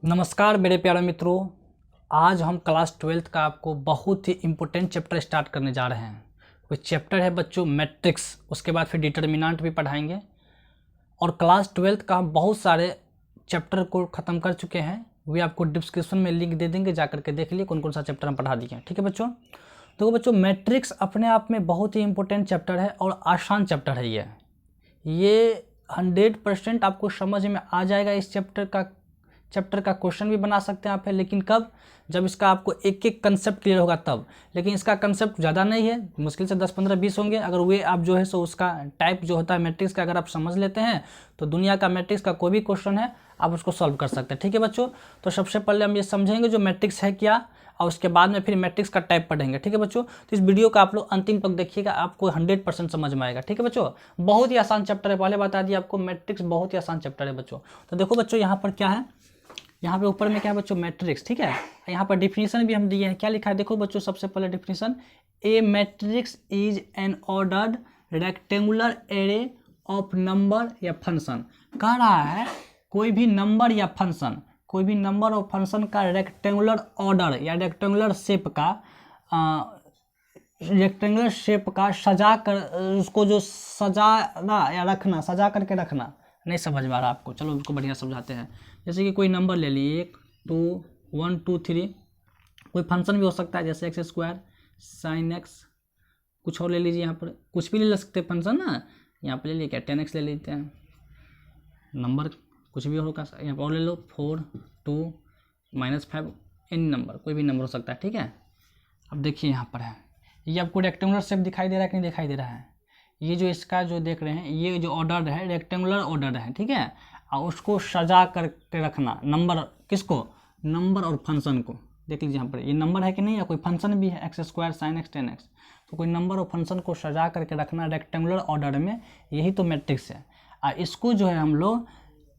नमस्कार मेरे प्यारे मित्रों। आज हम क्लास 12th का आपको बहुत ही इम्पोर्टेंट चैप्टर स्टार्ट करने जा रहे हैं। वो चैप्टर है बच्चों मैट्रिक्स, उसके बाद फिर डिटर्मिनेंट भी पढ़ाएंगे। और क्लास 12th का हम बहुत सारे चैप्टर को ख़त्म कर चुके हैं, वे आपको डिस्क्रिप्शन में लिंक दे देंगे, जा करके देख लिए कौन कौन सा चैप्टर हम पढ़ा दिए हैं। ठीक है बच्चों। तो बच्चों मैट्रिक्स अपने आप में बहुत ही इम्पोर्टेंट चैप्टर है और आसान चैप्टर है। ये 100% आपको समझ में आ जाएगा। इस चैप्टर का क्वेश्चन भी बना सकते हैं आप है, लेकिन कब? जब इसका आपको एक एक कंसेप्ट क्लियर होगा तब। लेकिन इसका कंसेप्ट ज़्यादा नहीं है, मुश्किल से 10 15 20 होंगे। अगर वे आप जो है सो उसका टाइप जो होता है मैट्रिक्स का अगर आप समझ लेते हैं तो दुनिया का मैट्रिक्स का कोई भी क्वेश्चन है आप उसको सॉल्व कर सकते हैं। ठीक है बच्चों। तो सबसे पहले हम ये समझेंगे जो मैट्रिक्स है क्या, और उसके बाद में फिर मैट्रिक्स का टाइप पढ़ेंगे। ठीक है बच्चों। तो इस वीडियो का आप लोग अंतिम तक देखिएगा, आपको 100% समझ में आएगा। ठीक है बच्चों। बहुत ही आसान चैप्टर है, पहले बता दिया आपको मैट्रिक्स बहुत ही आसान चैप्टर है बच्चों। तो देखो बच्चों यहाँ पर क्या है, यहाँ पे ऊपर में क्या है बच्चों, मैट्रिक्स। ठीक है। यहाँ पर डिफिनीशन भी हम दिए हैं, क्या लिखा है देखो बच्चों। सबसे पहले definition, A matrix is an ordered rectangular array of number या फंक्शन। कह रहा है कोई भी नंबर या फंक्शन, कोई भी नंबर और फंक्शन का रेक्टेंगुलर ऑर्डर या रेक्टेंगुलर शेप का सजा कर, उसको जो सजाना या रखना, सजा करके रखना। नहीं समझ में आ रहा आपको, चलो उसको बढ़िया समझाते हैं। जैसे कि कोई नंबर ले लिए 1 2 1 2 3, कोई फंक्शन भी हो सकता है जैसे एक्स स्क्वायर साइन एक्स, कुछ और ले लीजिए। यहाँ पर कुछ भी ले सकते हैं फंक्शन ना। यहाँ पर ले लिए क्या 10x ले लेते हैं, नंबर कुछ भी होगा। यहाँ पर और ले लो 4 2 -5, एनी नंबर, कोई भी नंबर हो सकता है। ठीक है। अब देखिए यहाँ पर है, ये आपको रेक्टेंगुलर शेप दिखाई दे रहा है कि नहीं दिखाई दे रहा है। ये जो इसका जो देख रहे हैं, ये जो ऑर्डर है रेक्टेंगुलर ऑर्डर है। ठीक है। और उसको सजा करके रखना, नंबर किसको, नंबर और फंक्शन को। देख लीजिए यहाँ पर ये नंबर है कि नहीं, या कोई फंक्शन भी है x square sine x 10x। तो कोई नंबर और फंक्शन को सजा करके रखना रेक्टेंगुलर ऑर्डर में, यही तो मैट्रिक्स है। और इसको जो है हम लोग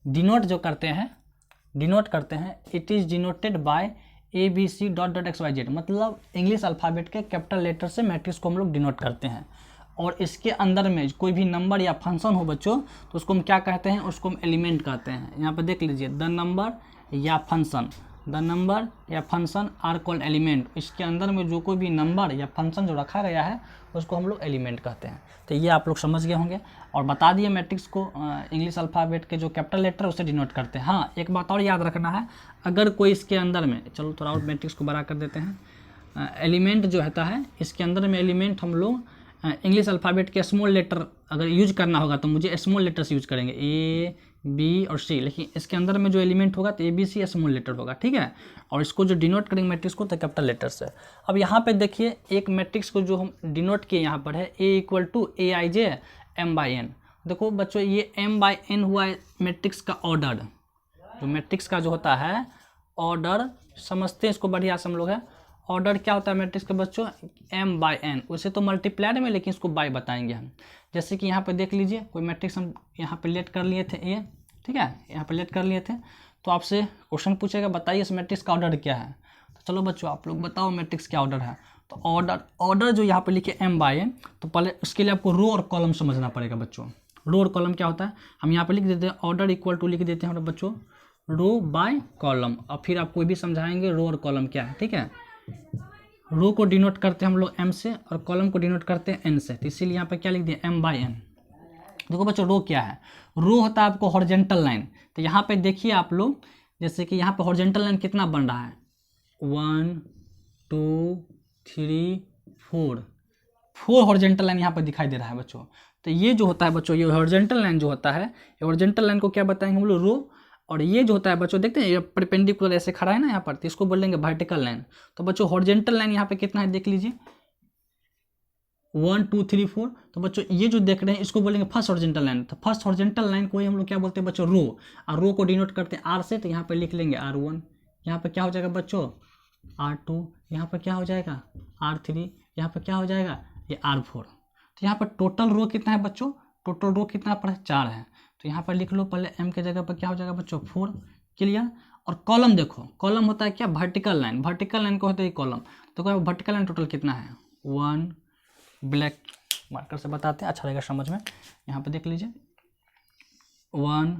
डिनोट जो करते हैं, it is denoted by ABC ... मतलब इंग्लिश अल्फ़ाबेट के कैपिटल लेटर से मैट्रिक्स को हम लोग डिनोट करते हैं। और इसके अंदर में कोई भी नंबर या फंक्शन हो बच्चों, तो उसको हम क्या कहते हैं, उसको हम एलिमेंट कहते हैं। यहाँ पर देख लीजिए, द नंबर या फंक्शन आर कॉल्ड एलिमेंट। इसके अंदर में जो कोई भी नंबर या फंक्शन जो रखा गया है उसको हम लोग एलिमेंट कहते हैं। तो ये आप लोग समझ गए होंगे। और बता दिए मैट्रिक्स को इंग्लिश अल्फ़ाबेट के जो कैपिटल लेटर उसे डिनोट करते हैं। हाँ, एक बात और याद रखना है, अगर कोई इसके अंदर में, चलो थोड़ा और मैट्रिक्स को बड़ा कर देते हैं, एलिमेंट जो होता है इसके अंदर में एलिमेंट हम लोग इंग्लिश अल्फ़ाबेट के स्मॉल लेटर अगर यूज करना होगा तो मुझे स्मॉल लेटर्स यूज करेंगे, ए बी और सी। लेकिन इसके अंदर में जो एलिमेंट होगा तो ABC स्मॉल लेटर होगा। ठीक है। और इसको जो डिनोट करेंगे मैट्रिक्स को तो कैपिटल लेटर से। अब यहाँ पे देखिए एक मैट्रिक्स को जो हम डिनोट किए यहाँ पर है A = AIJ m/n। देखो बच्चों ये m/n हुआ है मैट्रिक्स का ऑर्डर। जो मैट्रिक्स का जो होता है ऑर्डर, समझते हैं इसको बढ़िया से हम लोग है। ऑर्डर क्या होता है मैट्रिक्स के बच्चों, m/n। उसे तो मल्टीप्लाइड में, लेकिन इसको बाय बताएंगे हम। जैसे कि यहाँ पे देख लीजिए कोई मैट्रिक्स हम यहाँ पे लेट कर लिए थे ए। ठीक है, यहाँ पे लेट कर लिए थे, तो आपसे क्वेश्चन पूछेगा बताइए इस मैट्रिक्स का ऑर्डर क्या है। तो चलो बच्चों आप लोग बताओ मैट्रिक्स क्या ऑर्डर है। तो ऑर्डर जो यहाँ पे लिखे m/n, तो पहले उसके लिए आपको रो और कॉलम समझना पड़ेगा बच्चों। रो और कॉलम क्या होता है, हम यहाँ पे लिख देते हैं ऑर्डर = लिख देते हैं बच्चों रो बाय कॉलम। और फिर आपको भी समझाएंगे रो और कॉलम क्या है। ठीक है। रो को डिनोट करते हैं हम लोग m से और कॉलम को डिनोट करते हैं n से, तो इसीलिए यहाँ पे क्या लिख दिया m/n। देखो बच्चों रो क्या है, रो होता है आपको हॉरिजॉन्टल लाइन। तो यहाँ पे देखिए आप लोग, जैसे कि यहाँ पे हॉरिजॉन्टल लाइन कितना बन रहा है, 1 2 3 4 हॉरिजॉन्टल लाइन यहाँ पे दिखाई दे रहा है बच्चों। तो ये जो होता है बच्चों, ये हॉरिजॉन्टल लाइन जो होता है, ये हॉरिजॉन्टल लाइन को क्या बताएंगे हम लोग, रो। और ये जो होता है बच्चों, देखते हैं ये परपेंडिकुलर ऐसे खड़ा है ना यहाँ पर, तो इसको बोलेंगे वर्टिकल लाइन। तो बच्चों हॉरिजॉन्टल लाइन यहाँ पे कितना है देख लीजिए, 1 2 3 4। तो बच्चों ये जो देख रहे हैं इसको बोलेंगे फर्स्ट हॉरिजॉन्टल लाइन। तो फर्स्ट हॉरिजॉन्टल लाइन को ही हम लोग क्या बोलते हैं बच्चों, रो। और रो को डिनोट करते हैं R से, तो यहाँ पे लिख लेंगे R1। यहाँ पे क्या हो जाएगा बच्चों, R2। यहाँ पर क्या हो जाएगा R3। यहाँ पर क्या हो जाएगा ये R4। तो यहाँ पर टोटल रो कितना है बच्चों, टोटल रो कितना पर 4 है। तो यहाँ पर लिख लो पहले m के जगह पर क्या हो जाएगा बच्चों 4। क्लियर। और कॉलम देखो, कॉलम होता है क्या, वर्टिकल लाइन। वर्टिकल लाइन को होता है कॉलम। तो वर्टिकल लाइन टोटल कितना है 1, ब्लैक मार्कर से बताते हैं अच्छा रहेगा समझ में। यहाँ पे देख लीजिए 1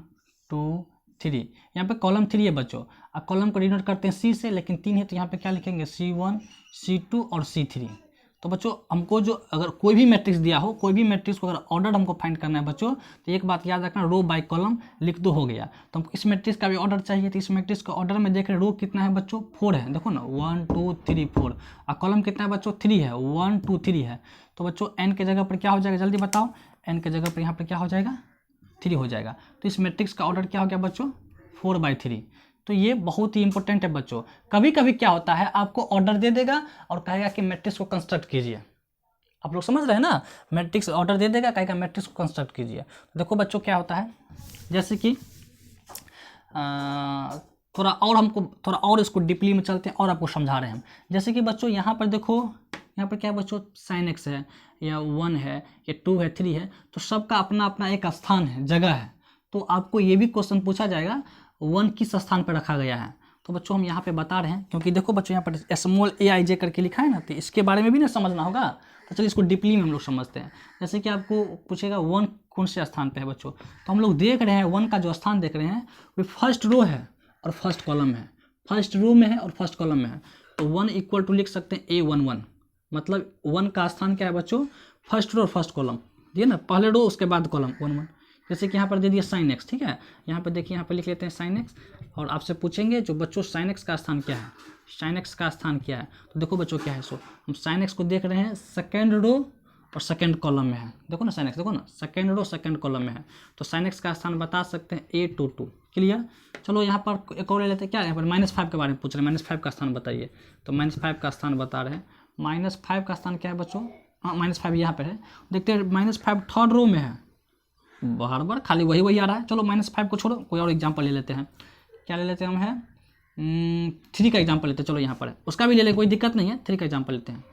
2 3, यहाँ पे कॉलम 3 है बच्चों, और कॉलम को डिनोट करते हैं C से, लेकिन 3 है तो यहाँ पे क्या लिखेंगे C1, C2 और C3। तो बच्चों हमको जो अगर कोई भी मैट्रिक्स दिया हो, कोई भी मैट्रिक्स को अगर ऑर्डर हमको फाइंड करना है बच्चों, तो एक बात याद रखना, रो बाय कॉलम लिख दो, हो गया। तो हमको इस मैट्रिक्स का भी ऑर्डर चाहिए, तो इस मैट्रिक्स का ऑर्डर में देख रहे रो कितना है बच्चों, 4 है, देखो ना 1 2 3 4, और कॉलम कितना है बच्चों 3 है, 1 2 3 है। तो बच्चों n के जगह पर क्या हो जाएगा, जल्दी बताओ, n के जगह पर यहाँ पर क्या हो जाएगा, 3 हो जाएगा। तो इस मैट्रिक्स का ऑर्डर क्या हो गया बच्चों, 4/3। तो ये बहुत ही इंपॉर्टेंट है बच्चों। कभी कभी क्या होता है, आपको ऑर्डर दे देगा और कहेगा कि मैट्रिक्स को कंस्ट्रक्ट कीजिए, आप लोग समझ रहे हैं ना, मैट्रिक्स ऑर्डर दे देगा, कहेगा मैट्रिक्स को कंस्ट्रक्ट कीजिए। तो देखो बच्चों क्या होता है, जैसे कि थोड़ा और इसको डीपली में चलते हैं और आपको समझा रहे हैं हम। जैसे कि बच्चों यहाँ पर देखो, यहाँ पर क्या है बच्चों, sin x है या 1 है या 2 है 3 है, तो सबका अपना अपना एक स्थान है, जगह है। तो आपको ये भी क्वेश्चन पूछा जाएगा 1 किस स्थान पर रखा गया है। तो बच्चों हम यहाँ पे बता रहे हैं, क्योंकि देखो बच्चों यहाँ पर स्मॉल aij करके लिखा है ना, तो इसके बारे में भी ना समझना होगा। तो चलिए इसको डीपली में हम लोग समझते हैं। जैसे कि आपको पूछेगा 1 कौन से स्थान पे है बच्चों, तो हम लोग देख रहे हैं 1 का जो स्थान देख रहे हैं वो फर्स्ट रो है और फर्स्ट कॉलम है, फर्स्ट रो में है और फर्स्ट कॉलम में है। तो 1 इक्वल टू लिख सकते हैं A11, मतलब 1 का स्थान क्या है बच्चों, फर्स्ट रो और फर्स्ट कॉलम दिए ना, पहले रो उसके बाद कॉलम 1 1। जैसे कि यहाँ पर दे दिया sin x, ठीक है, यहाँ पर देखिए, यहाँ पर लिख लेते हैं sin x, और आपसे पूछेंगे जो बच्चों sin x का स्थान क्या है, sin x का स्थान क्या है। तो देखो बच्चों क्या है, सो हम sin x को देख रहे हैं सेकेंड रो और सेकेंड कॉलम में है, देखो ना sin x, देखो ना सेकेंड रो सेकेंड कॉलम में है। तो sin x का स्थान बता सकते हैं A22, क्लियर। चलो यहाँ पर एक और ले लेते हैं, क्या यहाँ पर -5 के बारे में पूछ रहे हैं, -5 का स्थान बताइए। तो -5 का स्थान बता रहे हैं, -5 का स्थान क्या है बच्चों, हाँ -5 यहाँ पर है, देखते हैं -5 थर्ड रो में है, बार बार खाली वही आ रहा है। चलो -5 को छोड़ो, कोई और एग्जांपल ले लेते हैं, क्या ले लेते हैं हम, है 3 का एग्जांपल लेते हैं। चलो यहाँ पर है, उसका भी ले ले, कोई दिक्कत नहीं है, 3 का एग्जांपल लेते हैं।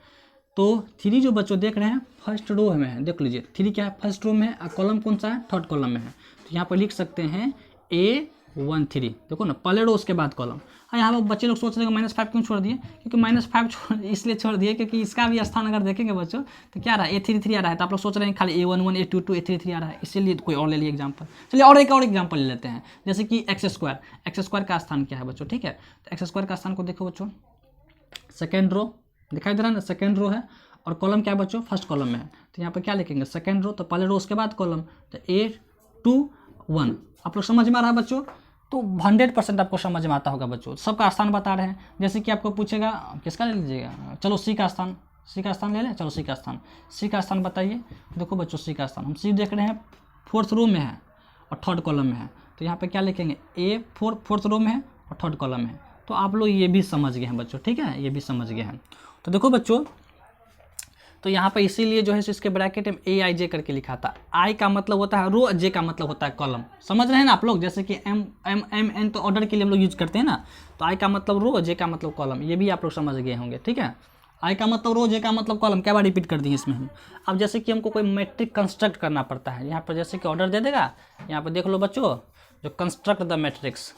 तो 3 जो बच्चों देख रहे हैं फर्स्ट रो में है, देख लीजिए 3 क्या है, फर्स्ट रो में है, और कॉलम कौन सा है, थर्ड कॉलम में है। तो यहाँ पर लिख सकते हैं A13, देखो ना पहले रो उसके बाद कॉलम। हाँ, यहाँ पर बच्चे लोग सोच रहे हैं -5 क्यों छोड़ दिए, क्योंकि -5 इसलिए छोड़ दिए क्योंकि इसका भी स्थान अगर देखेंगे बच्चों तो क्या आ रहा है, A33 आ रहा है। तो आप लोग सोच रहे हैं खाली A11 A22 A33 आ रहा है, इसीलिए कोई और ले लिए एग्जाम्पल। चलिए और एक एग्जाम्पल ले लेते हैं, जैसे कि x² का स्थान क्या है बच्चों, ठीक है। तो x² का स्थान को देखो बच्चों, सेकेंड रो दिखाई दे रहा है ना, सेकेंड रो है, और कॉलम क्या है बच्चों, फर्स्ट कॉलम में है। तो यहाँ पर क्या लिखेंगे, सेकेंड रो, तो पहले रो उसके बाद कॉलम, तो A21। आप लोग समझ में आ रहा है बच्चों, तो 100% आपको समझ में आता होगा बच्चों। सबका स्थान बता रहे हैं, जैसे कि आपको पूछेगा किसका ले लीजिएगा, चलो C का स्थान ले लें, चलो C का स्थान बताइए। देखो बच्चों C का स्थान, हम C देख रहे हैं फोर्थ रो में है और थर्ड कॉलम में है। तो यहाँ पे क्या लिखेंगे, A4 फोर्थ रो में है और थर्ड कॉलम में है। तो आप लोग ये भी समझ गए हैं बच्चों, ठीक है, ये भी समझ गए हैं। तो देखो बच्चों, तो यहाँ पर इसीलिए जो है इसके ब्रैकेट में AIJ करके लिखा था। I का मतलब होता है रो, J का मतलब होता है कॉलम, समझ रहे हैं ना आप लोग। जैसे कि M N तो ऑर्डर के लिए हम लोग यूज करते हैं ना, तो I का मतलब रो, J का मतलब कॉलम, ये भी आप लोग समझ गए होंगे, ठीक है। I का मतलब रो, J का मतलब कॉलम, क्या बार रिपीट कर दिए इसमें हम। अब जैसे कि हमको कोई मैट्रिक कंस्ट्रक्ट करना पड़ता है, यहाँ पर जैसे कि ऑर्डर दे देगा, यहाँ पर देख लो बच्चों, जो construct the matrix,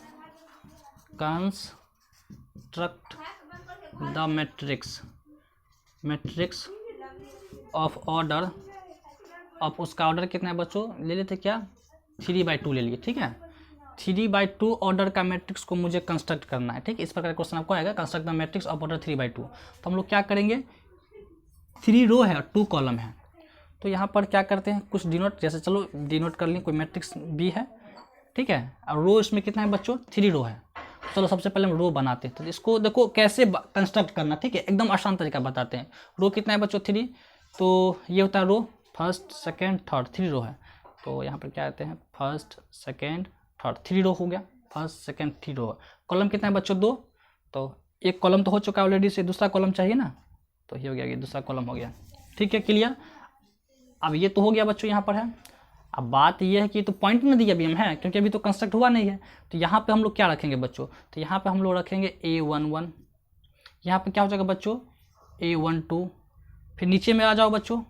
matrix of order of, उसका ऑर्डर कितना है बच्चों, ले लेते क्या, 3/2 ले लिए, ठीक है। 3/2 ऑर्डर का मैट्रिक्स को मुझे कंस्ट्रक्ट करना है, ठीक है। इस प्रकार क्वेश्चन आपको आएगा, construct the matrix of order 3/2। तो हम लोग क्या करेंगे, 3 रो है और 2 कॉलम है, तो यहाँ पर क्या करते हैं, कुछ डिनोट, जैसे चलो डिनोट कर लें, कोई मैट्रिक्स B है, ठीक है, और रो इसमें कितना है बच्चों, 3 रो है। चलो सबसे पहले हम रो बनाते हैं, तो इसको देखो कैसे कंस्ट्रक्ट करना, ठीक है, एकदम आसान तरीका बताते हैं। रो कितना है बच्चों, 3, तो ये होता है रो, फर्स्ट सेकेंड थर्ड, 3 रो है। तो यहाँ पर क्या कहते हैं, फर्स्ट सेकेंड थर्ड, 3 रो हो गया, फर्स्ट सेकेंड 3 रो है। कॉलम कितना है बच्चों, 2, तो एक कॉलम तो हो चुका है ऑलरेडी, से दूसरा कॉलम चाहिए ना, तो ये हो गया, ये दूसरा कॉलम हो गया, ठीक है, क्लियर। अब ये तो हो गया बच्चों, यहाँ पर है। अब बात ये है कि तो पॉइंट ना दिया अभी हम है, क्योंकि अभी तो कंस्ट्रक्ट हुआ नहीं है। तो यहाँ पे हम लोग क्या रखेंगे बच्चों, तो यहाँ पे हम लोग रखेंगे A11, यहाँ पे क्या हो जाएगा बच्चों, A12, फिर नीचे में आ जाओ बच्चों,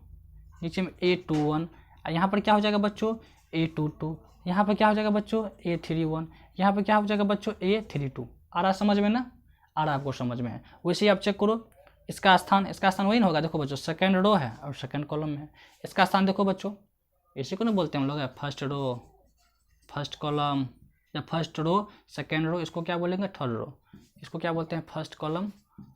नीचे में A21, यहाँ पर क्या हो जाएगा बच्चों, A22, यहाँ पर क्या हो जाएगा बच्चों, A31, यहाँ पर क्या हो जाएगा बच्चों, A32। आ रहा समझ में ना, आ रहा आपको समझ में है। वैसे ही आप चेक करो, इसका स्थान वही ना होगा, देखो बच्चों सेकेंड रो है और सेकेंड कॉलम में है। इसका स्थान देखो बच्चों, इसी को ना बोलते हैं हम लोग, फर्स्ट रो फर्स्ट कॉलम या फर्स्ट रो, सेकेंड रो, इसको क्या बोलेंगे थर्ड रो, इसको क्या बोलते हैं फर्स्ट कॉलम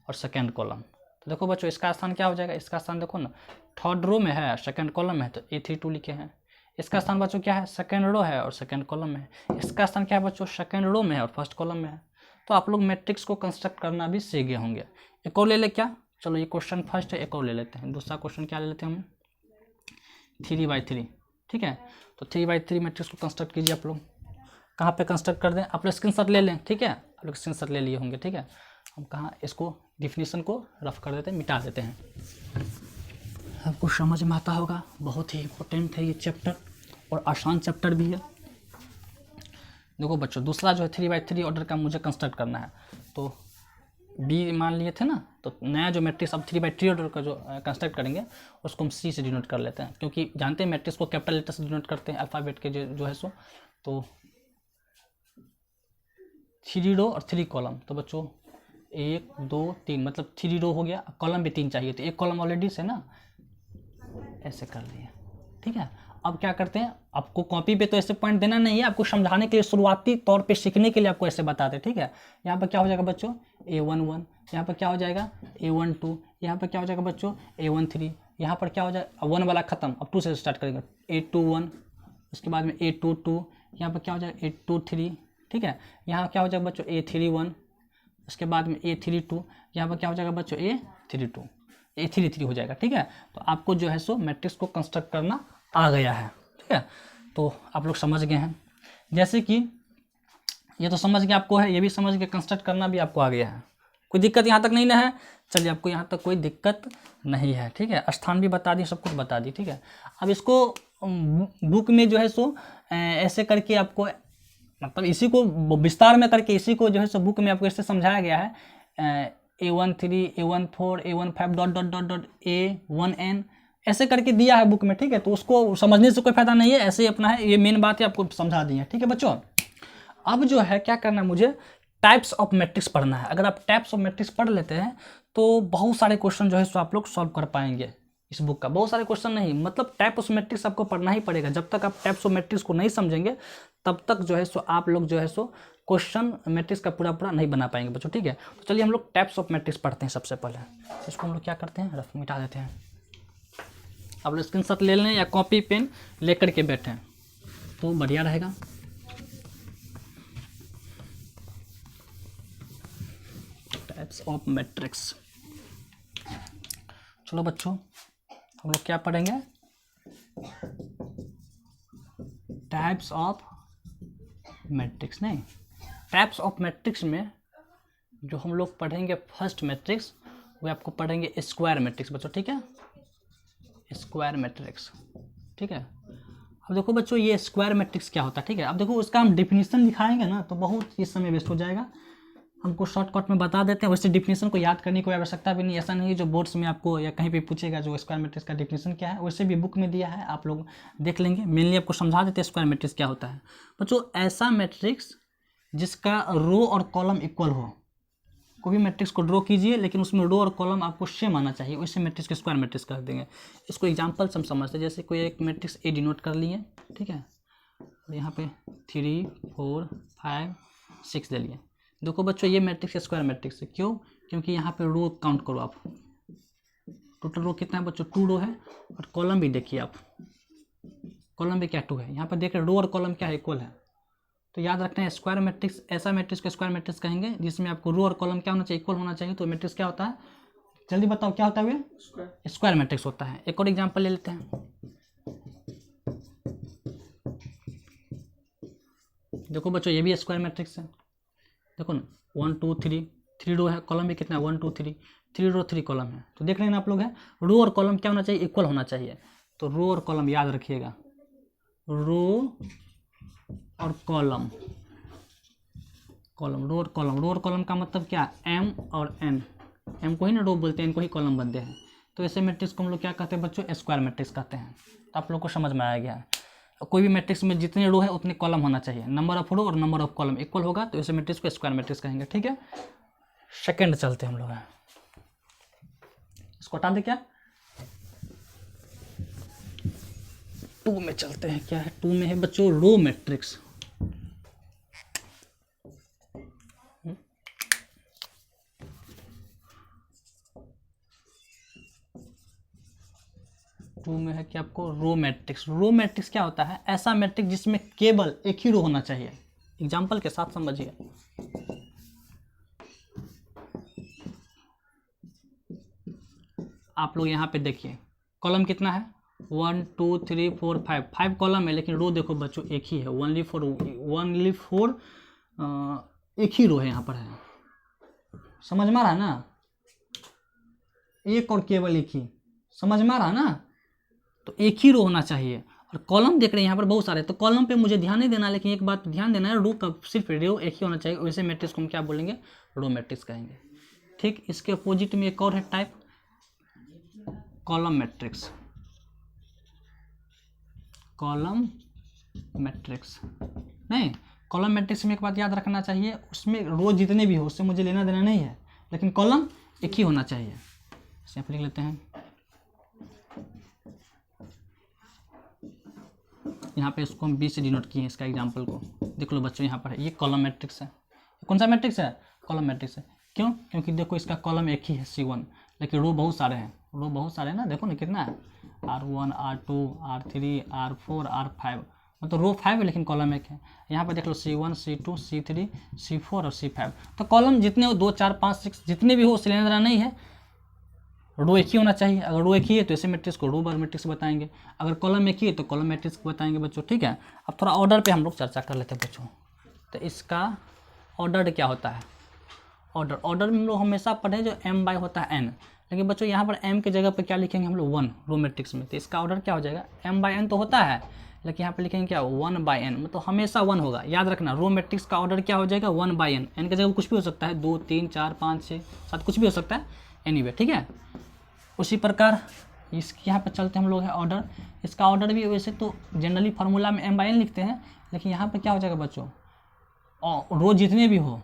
और सेकेंड कॉलम। तो देखो बच्चों इसका स्थान क्या हो जाएगा, इसका स्थान देखो ना थर्ड रो में है, सेकेंड कॉलम में है, तो A32 लिखे हैं। इसका स्थान बच्चों क्या है, सेकेंड रो है और सेकेंड कॉलम में है। इसका स्थान क्या है बच्चों, सेकेंड रो में है और फर्स्ट कॉलम में है। तो आप लोग मैट्रिक्स को कंस्ट्रक्ट करना भी सीख गए होंगे। एक और ले ले क्या, चलो ये क्वेश्चन फर्स्ट है, एक और ले लेते हैं। दूसरा क्वेश्चन क्या ले लेते हैं हम, 3/3, ठीक है। तो 3/3 मैट्रिक्स को कंस्ट्रक्ट कीजिए आप लोग। कहाँ पे कंस्ट्रक्ट कर दें, आप लोग स्क्रीनशॉट ले लें, ठीक है। आप लोग स्क्रीनशॉट ले लिए होंगे, ठीक है। हम कहाँ इसको डिफिनीशन को रफ कर देते हैं, मिटा देते हैं। आपको समझ में आता होगा, बहुत ही इंपॉर्टेंट है ये चैप्टर और आसान चैप्टर भी है। देखो बच्चों दूसरा जो है 3/3 ऑर्डर का मुझे कंस्ट्रक्ट करना है, तो बी मान लिए थे ना, तो नया जो मैट्रिक्स अब 3/3 ऑर्डर का जो कंस्ट्रक्ट करेंगे उसको हम सी से डिनोट कर लेते हैं, क्योंकि जानते हैं मैट्रिक्स को कैपिटल लेटर से डिनोट करते हैं अल्फ़ाबेट के जो है सो। तो 3 रो और 3 कॉलम, तो बच्चों 1 2 3 मतलब 3 रो हो गया, कॉलम भी 3 चाहिए, तो एक कॉलम ऑलरेडी से ना ऐसे कर लिए, ठीक है। अब क्या करते हैं, आपको कॉपी पे तो ऐसे पॉइंट देना नहीं है, आपको समझाने के लिए शुरुआती तौर पे सीखने के लिए आपको ऐसे बताते हैं, ठीक है। यहाँ पर क्या हो जाएगा बच्चों A11, यहाँ पर क्या हो जाएगा A12, यहाँ पर क्या हो जाएगा बच्चों A13, यहाँ पर क्या हो जाएगा 1 वाला खत्म, अब 2 से स्टार्ट करेंगे A21, उसके बाद में A22, यहाँ पर क्या हो जाएगा A23, ठीक है। यहाँ क्या हो जाएगा बच्चों A31, उसके बाद में A32, यहाँ पर क्या हो जाएगा बच्चों A32, A33 हो जाएगा, ठीक है। तो आपको जो है सो मैट्रिक्स को कंस्ट्रक्ट करना आ गया है, ठीक है। तो आप लोग समझ गए हैं, जैसे कि ये तो समझ गए आपको है, ये भी समझ गए, कंस्ट्रक्ट करना भी आपको आ गया है। कोई दिक्कत यहाँ तक नहीं ना है, चलिए आपको यहाँ तक कोई दिक्कत नहीं है, ठीक है। स्थान भी बता दी, सब कुछ बता दी, ठीक है। अब इसको बुक में जो है सो ऐसे करके आपको मतलब इसी को विस्तार में करके इसी को जो है सो बुक में आपको ऐसे समझाया गया है, A13 A14 A15 dot dot dot dot A1N ऐसे करके दिया है बुक में, ठीक है। तो उसको समझने से कोई फायदा नहीं है, ऐसे ही अपना है, ये मेन बात है, आपको समझा दी है, ठीक है बच्चों। अब जो है क्या करना है, मुझे टाइप्स ऑफ मैट्रिक्स पढ़ना है। अगर आप टाइप्स ऑफ मैट्रिक्स पढ़ लेते हैं तो बहुत सारे क्वेश्चन जो है सो आप लोग सॉल्व कर पाएंगे इस बुक का। बहुत सारे क्वेश्चन नहीं, मतलब टाइप ऑफ मैट्रिक्स आपको पढ़ना ही पड़ेगा। जब तक आप टाइप्स ऑफ मैट्रिक्स को नहीं समझेंगे तब तक जो है सो आप लोग जो है सो क्वेश्चन मैट्रिक्स का पूरा नहीं बना पाएंगे बच्चों, ठीक है। तो चलिए हम लोग टाइप्स ऑफ मैट्रिक्स पढ़ते हैं। सबसे पहले इसको हम लोग क्या करते हैं, रफ मिटा देते हैं। आप लोग स्क्रीनशॉट ले लें या कॉपी पेन लेकर के बैठें तो बढ़िया रहेगा। टाइप्स ऑफ मैट्रिक्स, चलो बच्चों हम लोग क्या पढ़ेंगे, टाइप्स ऑफ मैट्रिक्स, नहीं टाइप्स ऑफ मैट्रिक्स में जो हम लोग पढ़ेंगे फर्स्ट मैट्रिक्स वो आपको पढ़ेंगे स्क्वायर मैट्रिक्स बच्चों, ठीक है। स्क्वायर मैट्रिक्स, ठीक है। अब देखो बच्चों ये स्क्वायर मैट्रिक्स क्या होता है, ठीक है। अब देखो उसका हम डिफिनीशन दिखाएंगे ना तो बहुत ही समय वेस्ट हो जाएगा, हमको शॉर्टकट में बता देते हैं। वैसे डिफिनीशन को याद करने की कोई आवश्यकता भी नहीं, ऐसा नहीं है जो बोर्ड्स में आपको या कहीं पे पूछेगा जो स्क्वायर मैट्रिक्स का डिफिनीशन क्या है, वैसे भी बुक में दिया है, आप लोग देख लेंगे। मेनली आपको समझा देते हैं स्क्वायर मैट्रिक्स क्या होता है बच्चों। ऐसा मैट्रिक्स जिसका रो और कॉलम इक्वल हो, कोई भी मैट्रिक्स को ड्रॉ कीजिए लेकिन उसमें रो और कॉलम आपको सेम आना चाहिए, वैसे मैट्रिक्स को स्क्वायर मैट्रिक्स कर देंगे। इसको एग्जांपल से हम समझते हैं, जैसे कोई एक मैट्रिक्स ए डिनोट कर लिए, ठीक है। यहाँ पे 3 4 5 6 ले लिए। देखो बच्चों ये मैट्रिक्स स्क्वायर मैट्रिक्स है, क्यों, क्योंकि यहाँ पे रो काउंट करो आप, टोटल रो कितना है बच्चों 2 रो है, और कॉलम भी देखिए आप, कॉलम भी क्या 2 है। यहाँ पर देख रहे रो और कॉलम क्या है, इक्वल है। तो याद रखना है स्क्वायर मैट्रिक्स, ऐसा मैट्रिक्स को स्क्वायर मैट्रिक्स कहेंगे जिसमें आपको रो और कॉलम क्या होना चाहिए, इक्वल होना चाहिए। तो मैट्रिक्स क्या होता है, जल्दी बताओ क्या होता है, स्क्वायर मैट्रिक्स होता है। एक और एग्जांपल ले लेते हैं, देखो बच्चों ये भी स्क्वायर मैट्रिक्स है। देखो ना 1 2 3 रो है, कॉलम भी कितना है 1 2 3 रो 3 कॉलम है। तो देख रहे हैं ना आप लोग है, रो और कॉलम क्या होना चाहिए, इक्वल होना चाहिए। तो रो और कॉलम याद रखिएगा, रो और कॉलम, रो और कॉलम, रो और कॉलम का मतलब क्या, एम और एन, एम को ही ना रो बोलते हैं, इनको ही कॉलम बनते हैं। तो ऐसे मैट्रिक्स को हम लोग क्या कहते हैं बच्चों, स्क्वायर मैट्रिक्स कहते हैं। तो आप लोग को समझ में आ गया है। कोई भी मैट्रिक्स में जितने रो है उतने कॉलम होना चाहिए, नंबर ऑफ रो और नंबर ऑफ कॉलम इक्वल होगा तो ऐसे मैट्रिक्स को स्क्वायर मैट्रिक्स कहेंगे, ठीक है। सेकंड चलते हम लोग, इसको हटा दे, क्या 2 में चलते हैं। क्या है 2 में है बच्चों, रो मैट्रिक्स। 2 में है कि आपको रो मैट्रिक्स। रो मैट्रिक्स क्या होता है? ऐसा मैट्रिक्स जिसमें केवल एक ही रो होना चाहिए। एग्जाम्पल के साथ समझिए। आप लोग यहाँ पे देखिए कॉलम कितना है, 1 2 3 4 5 कॉलम है, लेकिन रो देखो बच्चों एक ही है, ओनली फॉर एक ही रो है यहाँ पर है। समझ में आ रहा है ना? एक और केवल एक ही, समझ में आ रहा है ना? तो एक ही रो होना चाहिए। और कॉलम देख रहे हैं यहाँ पर बहुत सारे, तो कॉलम पे मुझे ध्यान नहीं देना, लेकिन एक बात ध्यान देना है, रो का सिर्फ रो एक ही होना चाहिए। वैसे मैट्रिक्स को हम क्या बोलेंगे? रो मैट्रिक्स कहेंगे। ठीक, इसके अपोजिट में एक और है type, column matrix. Column matrix नहीं, कॉलम मैट्रिक्स में एक बात याद रखना चाहिए, उसमें रो जितने भी हो उससे मुझे लेना देना नहीं है, लेकिन कॉलम एक ही होना चाहिए। इसे आप लिख लेते हैं, यहाँ पे इसको हम 20 से डिनोट किए हैं। इसका एग्जांपल को देख लो बच्चों, यहाँ पर है, ये कॉलम मैट्रिक्स है। कौन सा मैट्रिक्स है? कॉलम मैट्रिक्स है। क्यों? क्योंकि देखो इसका कॉलम एक ही है C1, लेकिन रो बहुत सारे हैं। रो बहुत सारे हैं ना, देखो ना कितना है, R1 R2 R3 R4 R5, मतलब रो 5 है लेकिन कॉलम एक है। यहाँ पर देख लो C1 C2 C3 C4 और C5। तो कॉलम जितने हो 2 4 5 6 जितने भी हो उससे लेना देना नहीं है, रो एक ही होना चाहिए। अगर रो एक ही है तो ऐसे मैट्रिक्स को रो बार मैट्रिक्स बताएंगे, अगर कॉलम एक ही है तो कॉलम मैट्रिक्स बताएंगे बच्चों। ठीक है, अब थोड़ा ऑर्डर पे हम लोग चर्चा कर लेते हैं बच्चों। तो इसका ऑर्डर क्या होता है? ऑर्डर में हम लोग हमेशा पढ़े जो m बाय होता है n, लेकिन बच्चों यहाँ पर m की जगह पर क्या लिखेंगे हम लोग? 1 रो मैट्रिक्स में। तो इसका ऑर्डर क्या हो जाएगा? m बाय n तो होता है, लेकिन यहाँ पर लिखेंगे क्या? 1 बाय n, मतलब हमेशा 1 होगा। याद रखना, रो मैट्रिक्स का ऑर्डर क्या हो जाएगा? 1 बाय n। n की जगह कुछ भी हो सकता है, 2 3 4 5 6 7 कुछ भी हो सकता है, एनीवे। ठीक है, उसी प्रकार इसके यहाँ पर चलते हम लोग है ऑर्डर। इसका ऑर्डर भी वैसे तो जनरली फार्मूला में m बाय n लिखते हैं, लेकिन यहाँ पर क्या हो जाएगा बच्चों? रो जितने भी हो,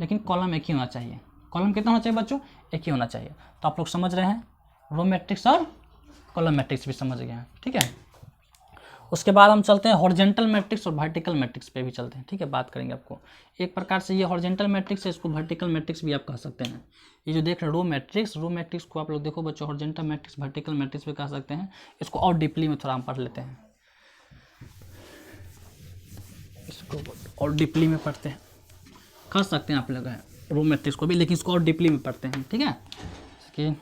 लेकिन कॉलम एक ही होना चाहिए। कॉलम कितना होना चाहिए बच्चों? एक ही होना चाहिए। तो आप लोग समझ रहे हैं, रो मैट्रिक्स और कॉलम मैट्रिक्स भी समझ गए हैं। ठीक है, उसके बाद हम चलते हैं हॉरिजॉन्टल मैट्रिक्स और वर्टिकल मैट्रिक्स पे भी चलते हैं। ठीक है, बात करेंगे आपको। एक प्रकार से ये हॉरिजॉन्टल मैट्रिक्स है, इसको वर्टिकल मैट्रिक्स भी आप कह सकते हैं। ये जो देख रहे हैं रो मैट्रिक्स को आप लोग देखो बच्चों, हॉरिजॉन्टल मैट्रिक्स वर्टिकल मैट्रिक्स भी कह सकते हैं। इसको और डीपली में थोड़ा हम पढ़ लेते हैं, इसको और डीपली में पढ़ते हैं, कर सकते हैं आप लोग रो मैट्रिक्स को भी, लेकिन इसको और डीपली में पढ़ते हैं। ठीक है, कि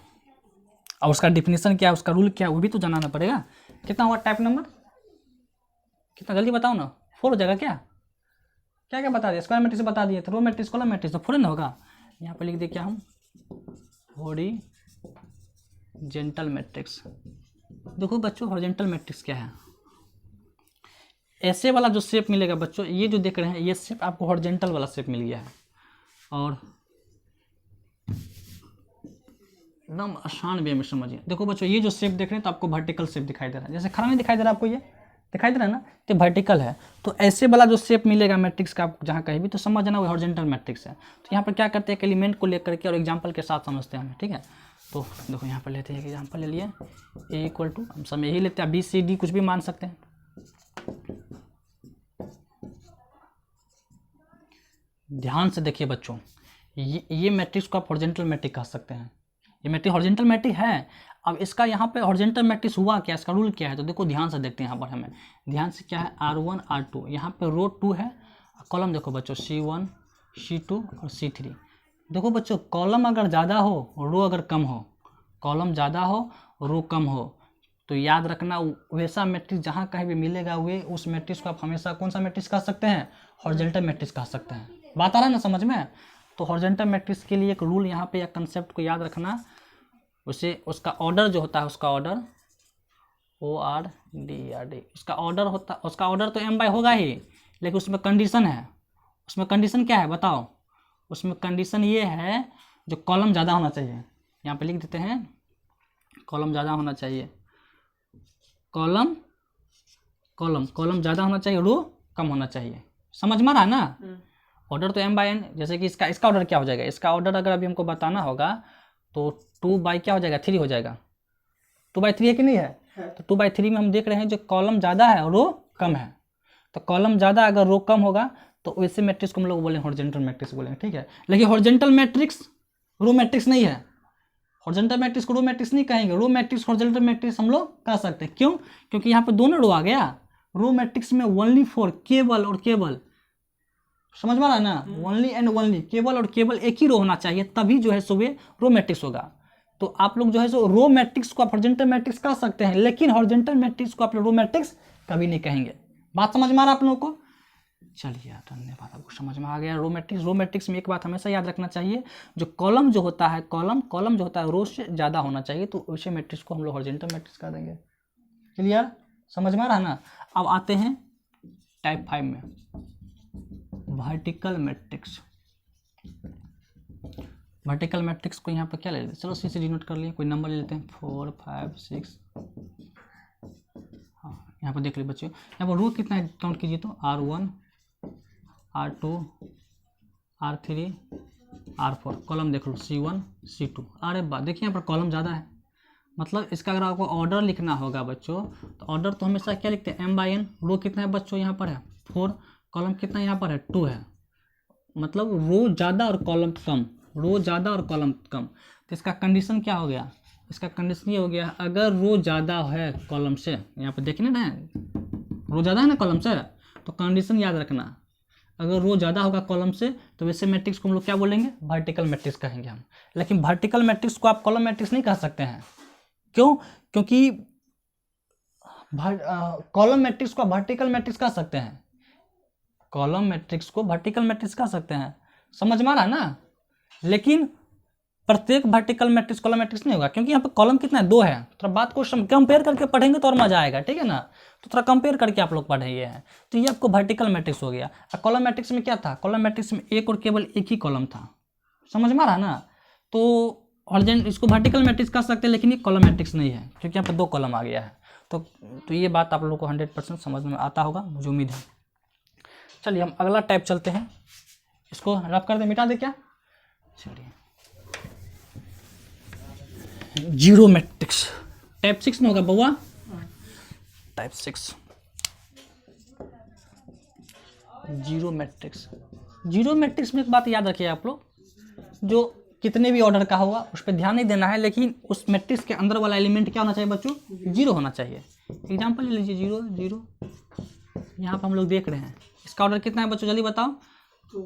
और उसका डिफिनीशन क्या है, उसका रूल क्या है, वो भी तो जानना पड़ेगा। कितना हुआ टाइप नंबर? कितना जल्दी बताओ ना, 4 हो जाएगा क्या? क्या क्या बता दिया? स्क्वायर मैट्रिक्स बता दिए, तो रो मैट्रिक्स कॉलम मैट्रिक्स तो 4 ना होगा। यहाँ पर लिख दे क्या हम? Horizontal matrix. देखो बच्चों, हॉरिजॉन्टल मैट्रिक्स क्या है? ऐसे वाला जो शेप मिलेगा बच्चों, ये जो देख रहे हैं ये शेप आपको हॉरिजॉन्टल वाला शेप मिल गया है, और एकदम आसान वे में समझिए। देखो बच्चों, ये जो शेप देख रहे हैं तो आपको वर्टिकल शेप दिखाई दे रहा है, जैसे खड़ा नहीं दिखाई दे रहा है आपको, ये दिखाई दे रहा है ना, तो वर्टिकल है। तो ऐसे वाला जो शेप मिलेगा मैट्रिक्स का आपको जहाँ कहीं भी, तो समझना वो हॉरिजॉन्टल मैट्रिक्स है। तो यहाँ पर क्या करते हैं, एक एलिमेंट को लेकर के और एग्जाम्पल के साथ समझते हैं हमें। ठीक है, तो देखो यहाँ पर लेते हैं एग्जाम्पल ले लिए, ए इक्वल टू, हम सब यही लेते हैं, बी सी डी कुछ भी मान सकते हैं। ध्यान से देखिए बच्चों, ये मैट्रिक्स को आप हॉरिजॉन्टल मैट्रिक्स कह सकते हैं। ये मैट्रिक्स हॉरिजॉन्टल मैट्रिक्स है। अब इसका यहाँ पे हॉरिजॉन्टल मैट्रिक्स हुआ क्या, इसका रूल क्या है? तो देखो ध्यान से देखते हैं यहाँ पर, हमें ध्यान से क्या है, R1 R2, यहाँ पे रो 2 है, कॉलम देखो बच्चों C1 C2 और C3। देखो बच्चों, कॉलम अगर ज़्यादा हो रो अगर कम हो, कॉलम ज़्यादा हो रो कम हो, तो याद रखना वैसा मैट्रिक्स जहाँ कहीं भी मिलेगा वे उस मैट्रिक्स को आप हमेशा कौन सा मैट्रिक्स कह सकते हैं? हॉरिजॉन्टल मैट्रिक्स कह सकते हैं। बात आ रहा है ना समझ में? तो हॉरिजॉन्टल मैट्रिक्स के लिए एक रूल यहाँ पे या कंसेप्ट को याद रखना, उसे उसका ऑर्डर जो होता है, उसका ऑर्डर ORDRD, उसका ऑर्डर होता, उसका ऑर्डर तो m बाय होगा ही, लेकिन उसमें कंडीशन है। उसमें कंडीशन क्या है बताओ? उसमें कंडीशन ये है जो कॉलम ज़्यादा होना चाहिए। यहाँ पे लिख देते हैं कॉलम ज़्यादा होना चाहिए, कॉलम ज़्यादा होना चाहिए, रो कम होना चाहिए। समझ में आ रहा है ना? ऑर्डर तो m बाय n, जैसे कि इसका ऑर्डर क्या हो जाएगा? इसका ऑर्डर अगर अभी हमको बताना होगा तो 2 बाई क्या हो जाएगा? 3 हो जाएगा। 2 बाई 3 है कि नहीं है? तो 2 बाई 3 में हम देख रहे हैं जो कॉलम ज़्यादा है और रो कम है। तो कॉलम ज़्यादा अगर रो कम होगा तो वैसे मैट्रिक्स को हम लोग बोलेंगे हॉरिजॉन्टल मैट्रिक्स बोलेंगे। ठीक है, लेकिन हॉरिजॉन्टल मैट्रिक्स रो मैट्रिक्स नहीं है। हॉरिजॉन्टल मैट्रिक्स को रो मैट्रिक्स नहीं कहेंगे, रो मैट्रिक्स हॉरिजॉन्टल मैट्रिक्स हम लोग कह सकते हैं। क्यों? क्योंकि यहाँ पे दोनों रो आ गया। रो मैट्रिक्स में ओनली फॉर केवल और केवल, समझ में आ रहा है ना, ओनली एंड ओनली, केवल और केवल एक ही रो होना चाहिए, तभी जो है सो वे रो मैट्रिक्स होगा। तो आप लोग जो है सो रो मैट्रिक्स को आप हॉरिजॉन्टल मैट्रिक्स कह सकते हैं, लेकिन हॉरिजॉन्टल मैट्रिक्स को आप लोग रो मैट्रिक्स कभी नहीं कहेंगे। बात समझ में आ रहा है आप लोगों को? चलिए धन्यवाद, आपको समझ में आ गया। रो मैट्रिक्स में एक बात हमेशा याद रखना चाहिए, जो कॉलम जो होता है, कॉलम जो होता है रो से ज़्यादा होना चाहिए, तो वैसे मैट्रिक्स को हम लोग हॉरिजॉन्टल मैट्रिक्स कह देंगे। क्लियर? समझ में आ रहा है ना? अब आते हैं टाइप 5 में, वर्टिकल मैट्रिक्स। वर्टिकल मैट्रिक्स को यहाँ पर क्या ले लेते हैं, चलो सी से डिनोट कर लिए, कोई नंबर ले लेते हैं 4 5 6। हाँ यहाँ पर देख लीजिए बच्चों, यहाँ पर रो कितना है काउंट कीजिए तो R1 R2 R3 R4, column देख लो C1 C2। अरे बात देखिए यहाँ पर कॉलम ज़्यादा है, मतलब इसका अगर आपको ऑर्डर लिखना होगा बच्चों, तो ऑर्डर तो हमेशा क्या लिखते हैं M/N। रो कितना है बच्चों यहाँ पर है 4, कॉलम कितना यहाँ पर है 2 है, मतलब रो ज़्यादा और कॉलम कम, रो ज़्यादा और कॉलम कम। तो इसका कंडीशन क्या हो गया, इसका कंडीशन ये हो गया, अगर रो ज़्यादा है कॉलम से, यहाँ पर देखने ना रो ज़्यादा है ना कॉलम से, तो कंडीशन याद रखना, अगर रो ज़्यादा होगा कॉलम से तो वैसे मैट्रिक्स को हम लोग क्या बोलेंगे, वर्टिकल मैट्रिक्स कहेंगे हम। लेकिन वर्टिकल मैट्रिक्स को आप कॉलम मैट्रिक्स नहीं कह सकते हैं। क्यों? क्योंकि कॉलम मैट्रिक्स को वर्टिकल मैट्रिक्स कह सकते हैं, कॉलम मैट्रिक्स को वर्टिकल मैट्रिक्स कह सकते हैं, समझ में आ रहा है ना? लेकिन प्रत्येक वर्टिकल मैट्रिक्स कॉलम मैट्रिक्स नहीं होगा, क्योंकि यहाँ पे कॉलम कितना है 2 है। थोड़ा बात को कंपेयर करके पढ़ेंगे तो और मजा आएगा, ठीक है ना? तो थोड़ा कंपेयर करके आप लोग पढ़ेंगे हैं, तो ये आपको वर्टिकल मैट्रिक्स हो गया। और कॉलम मैट्रिक्स में क्या था, कॉलम मैट्रिक्स में एक और केवल एक ही कॉलम था, समझ में आ रहा है ना? तो इसको वर्टिकल मैट्रिक्स कह सकते हैं, लेकिन ये कॉलम मैट्रिक्स नहीं है, क्योंकि यहाँ पर 2 कॉलम आ गया है। तो ये बात आप लोगों को 100% समझ में आता होगा, मुझे उम्मीद है। चलिए हम अगला टाइप चलते हैं, इसको रफ कर दे, मिटा दे क्या? चलिए जीरो मैट्रिक्स, टाइप 6 में होगा बउआ, type 6 zero matrix. Zero matrix में एक बात याद रखिए आप लोग, जो कितने भी ऑर्डर का होगा उस पर ध्यान नहीं देना है, लेकिन उस मैट्रिक्स के अंदर वाला एलिमेंट क्या होना चाहिए बच्चों, 0 होना चाहिए। एग्जाम्पल ले लीजिए 0 0, यहाँ पर हम लोग देख रहे हैं, इसका ऑर्डर कितना है बच्चों जल्दी बताओ,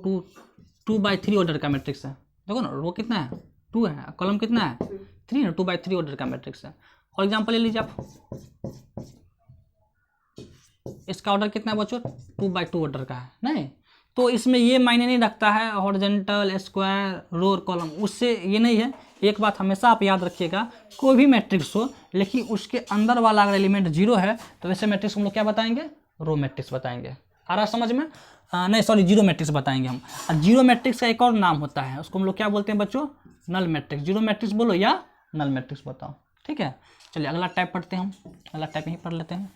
2/3 ऑर्डर का मैट्रिक्स है। देखो ना रो कितना है 2 है, कॉलम कितना है 3 है, 2/3 ऑर्डर का मैट्रिक्स है। और एग्जाम्पल ले लीजिए आप, इसका ऑर्डर कितना है बच्चों 2/2 ऑर्डर का है, नहीं तो इसमें ये मायने नहीं रखता है हॉरिजॉन्टल स्क्वायर रो और कॉलम, उससे ये नहीं है। एक बात हमेशा आप याद रखिएगा, कोई भी मैट्रिक्स हो लेकिन उसके अंदर वाला अगर एलिमेंट 0 है तो वैसे मैट्रिक्स हम लोग क्या बताएंगे, रो मैट्रिक्स बताएंगे। आ रहा समझ में? नहीं सॉरी, जीरो मैट्रिक्स बताएंगे हम। और जीरो मैट्रिक्स का एक और नाम होता है, उसको हम लोग क्या बोलते हैं बच्चों, नल मैट्रिक्स। जीरो मैट्रिक्स बोलो या नल मैट्रिक्स बताओ, ठीक है। चलिए अगला टाइप पढ़ते हैं हम, अगला टाइप यहीं पढ़ लेते हैं।